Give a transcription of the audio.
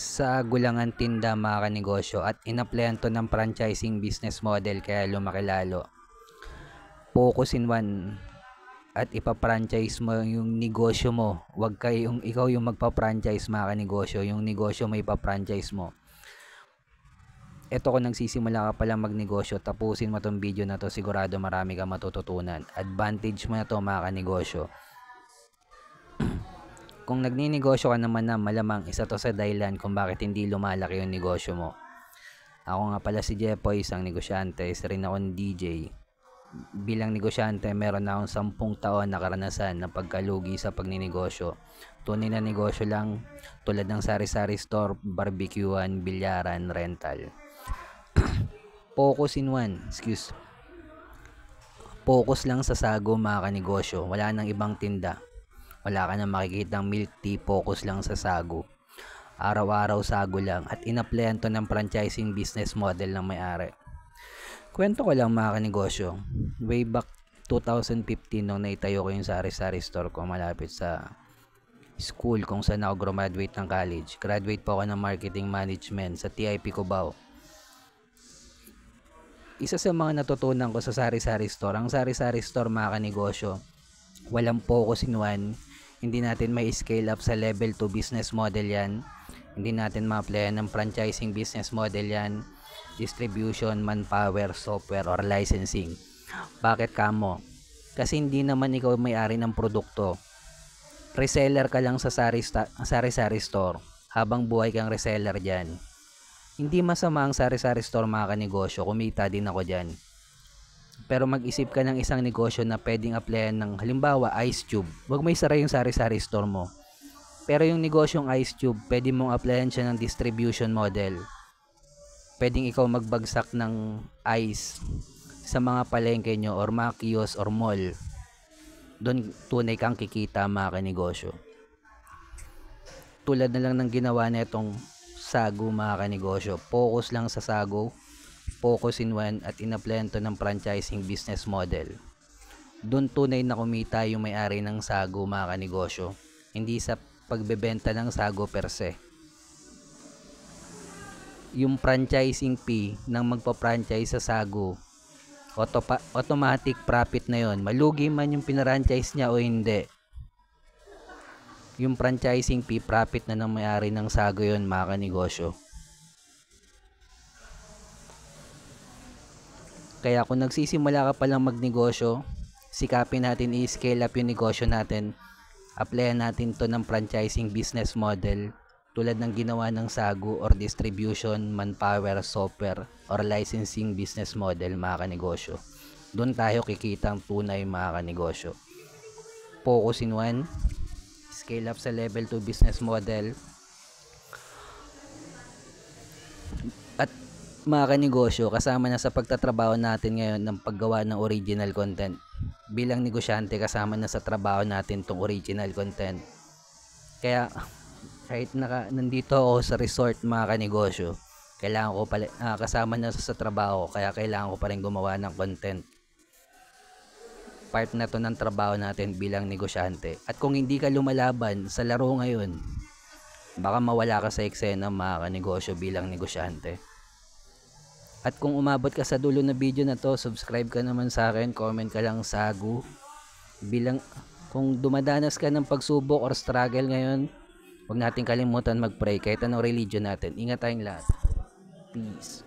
sa gulangan tinda mga kanegosyo at inaplayan to ng franchising business model kaya lumaki lalo. Focus in one at ipa-franchise mo yung negosyo mo. Huwag kayong ikaw yung magpa-franchise mga kanegosyo, yung negosyo mo ipa-franchise mo. Ito kung nagsisimula ka pala magnegosyo, tapusin mo tong video na to, sigurado marami kang matututunan. Advantage mo na to mga kanegosyo. Kung nagninegosyo ka naman na, malamang isa to sa dahilan kung bakit hindi lumalaki yung negosyo mo. Ako nga pala si Jepoy, isang negosyante, isa rin akong DJ. Bilang negosyante, meron na akong 10 taon na karanasan ng pagkalugi sa pagninegosyo. Tunay na negosyo lang, tulad ng sari-sari store, barbecuean, bilyaran, rental. Focus in one, Focus lang sa sago mga kanegosyo, wala nang ibang tinda. Wala ka na makikitang milk tea, focus lang sa sago. Araw-araw sago lang at inaplayan to ng franchising business model ng may-ari. Kwento ko lang mga kanegosyo, way back 2015 nung naitayo ko yung sari-sari store ko malapit sa school kung saan ako graduate ng college. Graduate po ako ng marketing management sa TIP Cubao. Isa sa mga natutunan ko sa sari-sari store, ang sari-sari store mga kanegosyo, walang focus in one. Hindi natin may scale up sa level 2 business model yan. Hindi natin ma-applyan ng franchising business model yan. Distribution, manpower, software, or licensing. Bakit kamo? Kasi hindi naman ikaw may-ari ng produkto. Reseller ka lang sa sari-sari store. Habang buhay kang reseller dyan. Hindi masama ang sari-sari store mga kanegosyo. Kumita din ako dyan. Pero mag-isip ka ng isang negosyo na pwedeng applyan ng halimbawa ice tube. Huwag may sara yung sari-sari store mo. Pero yung negosyong ice tube, pwede mong applyan siya ng distribution model. Pwedeng ikaw magbagsak ng ice sa mga palengke nyo or mga kiosk or mall. Doon tunay kang kikita mga kanegosyo. Tulad na lang ng ginawa na itong sago mga kanegosyo. Focus lang sa sago. Focus in one at inaplayan to ng franchising business model. Doon tunay na kumita yung may-ari ng sago mga kanegosyo, hindi sa pagbebenta ng sago per se. Yung franchising fee ng magpa-franchise sa sago, automatic profit na yon. Malugi man yung pinarfranchise niya o hindi, yung franchising fee, profit na ng may-ari ng sago yon mga kanegosyo. Kaya kung nagsisimula ka palang magnegosyo, sikapin natin i-scale up yung negosyo natin. Applyan natin to ng franchising business model tulad ng ginawa ng sago or distribution, manpower, software, or licensing business model mga kanegosyo. Doon tayo kikita ang tunay mga kanegosyo. Focus in one, scale up sa level 2 business model. Mga kanegosyo, kasama na sa pagtatrabaho natin ngayon ng paggawa ng original content. Bilang negosyante, kasama na sa trabaho natin tong original content. Kaya kahit nandito ako sa resort mga kanegosyo, kailangan ko pala, kasama na sa trabaho, kaya kailangan ko pa rin gumawa ng content. Part na to ng trabaho natin bilang negosyante. At kung hindi ka lumalaban sa laro ngayon, baka mawala ka sa eksena mga kanegosyo bilang negosyante. At kung umabot ka sa dulo na video na to, subscribe ka naman sa akin, comment ka lang sago. Kung dumadanas ka ng pagsubok or struggle ngayon, huwag natin kalimutan mag-pray kahit anong religion natin. Ingat tayong lahat. Peace.